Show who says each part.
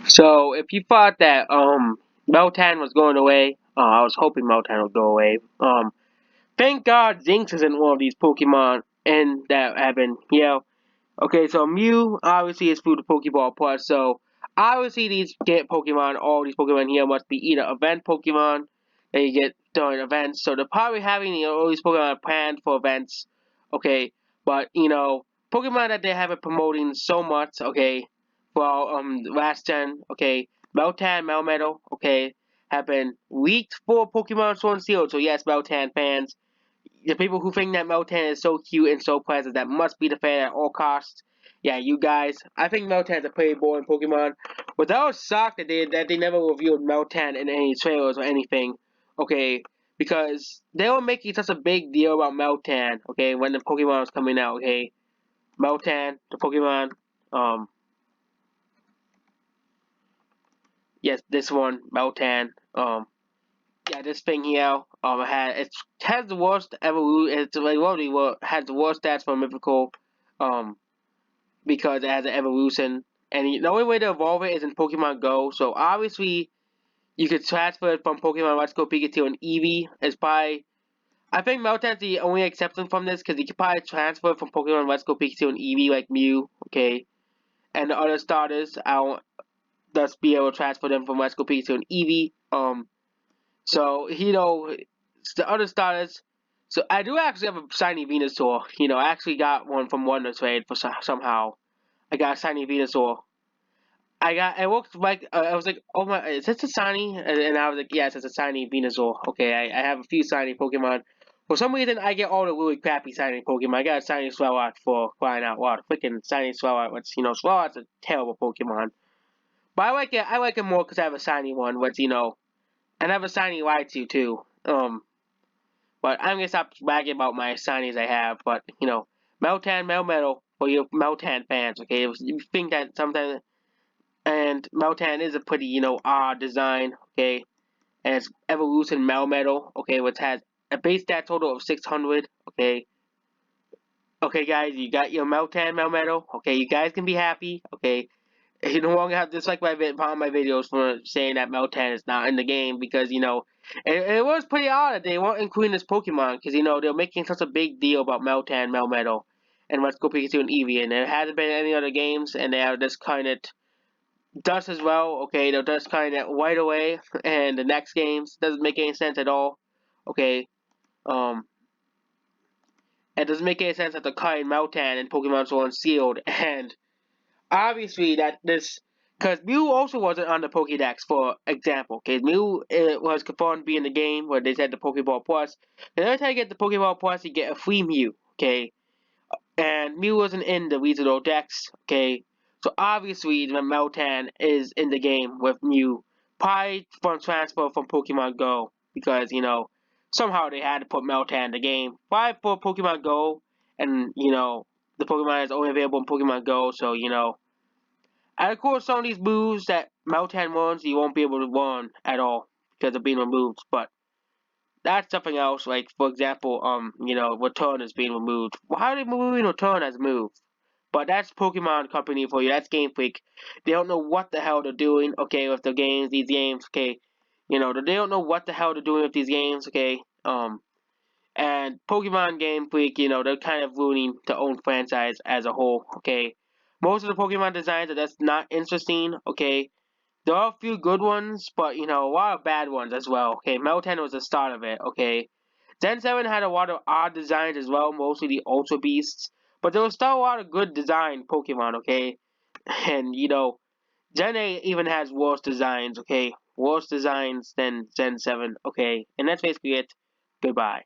Speaker 1: So if you thought that Meltan was going away, I was hoping Meltan would go away. Thank God Zinx isn't one of these Pokemon and that have been Okay, so Mew obviously is through the Pokeball Plus, so obviously these get Pokemon, all these Pokemon here must be either event Pokemon that you get during events. So they're probably having all these Pokemon planned for events. Okay, but Pokemon that they haven't promoting so much. Okay, well last gen. Okay, Meltan, Melmetal. Okay, have been leaked for Pokemon Sword and Shield. So yes, Meltan fans, the people who think that Meltan is so cute and so pleasant, that must be the fan at all costs. Yeah, you guys. I think Meltan's a pretty boring Pokemon. But I was shocked that they never revealed Meltan in any trailers or anything. Okay, because they were making such a big deal about Meltan. Okay, when the Pokemon was coming out. Okay, Meltan, the Pokemon. Um, yes, this one, Meltan. Yeah, this thing here, it has the worst evolution. It's like has the worst stats for mythical, um, because it has an evolution, and the only way to evolve it is in Pokemon Go. So obviously, you could transfer it from Pokemon Let's Go Pikachu and Eevee. It's probably I think Meltan's the only exception from this because you could probably transfer it from Pokemon Let's Go Pikachu and Eevee like Mew, okay, and the other starters. I won't thus be able to transfer them from Let's Go Pikachu and Eevee. So, the other starters. So, I do actually have a shiny Venusaur. I actually got one from Wonder Trade for somehow. I got a shiny Venusaur. I looked like, I was like, oh my, is this a shiny? And I was like, yes, it's a shiny Venusaur. Okay, I have a few shiny Pokemon. For some reason, I get all the really crappy shiny Pokemon. I got a shiny Swellow for crying out loud. Freaking shiny Swellow, which, Swellow's a terrible Pokemon. But I like it more because I have a shiny one, which, and I have a shiny Raichu too. But I'm gonna stop bragging about my shinies I have. But Meltan, Melmetal for you Meltan fans. Okay, if you think that sometimes, and Meltan is a pretty odd design. Okay, and it's Evolution Melmetal. Okay, which has a base stat total of 600. Okay. Okay, guys, you got your Meltan Melmetal. Okay, you guys can be happy. Okay, you no longer have to dislike my videos for saying that Meltan is not in the game because it was pretty odd that they weren't including this Pokemon because they're making such a big deal about Meltan, Melmetal, and Let's Go Pikachu and Eevee, and there hasn't been any other games, and they are just kind of dust as well. Okay, they're just kind of right away, and the next games doesn't make any sense at all. Okay, um, it doesn't make any sense that they're cutting Meltan and Pokemon Sword and Shield and obviously that this because Mew also wasn't on the Pokédex for example. Okay, Mew was confirmed to be in the game where they said the Pokeball Plus. And every time you get the Pokeball Plus, you get a free Mew. Okay, and Mew wasn't in the regional Dex. Okay, so obviously the Meltan is in the game with Mew, probably from transfer from Pokemon Go because somehow they had to put Meltan in the game. Probably for Pokemon Go, and the Pokemon is only available in Pokemon Go, so and of course, some of these moves that Meltan runs, you won't be able to run at all because of being removed. But that's something else. Like for example, Return is being removed. Well, how are they removing Return as a move? But that's Pokemon Company for you. That's Game Freak. They don't know what the hell they're doing. Okay, with the games, these games. Okay, they don't know what the hell they're doing with these games. Okay, and Pokemon Game Freak, they're kind of ruining their own franchise as a whole, okay? Most of the Pokemon designs are just not interesting, okay? There are a few good ones, but, a lot of bad ones as well, okay? Meltan was the start of it, okay? Gen 7 had a lot of odd designs as well, mostly the Ultra Beasts, but there was still a lot of good design Pokemon, okay? And, Gen 8 even has worse designs, okay? Worse designs than Gen 7, okay? And that's basically it. Goodbye.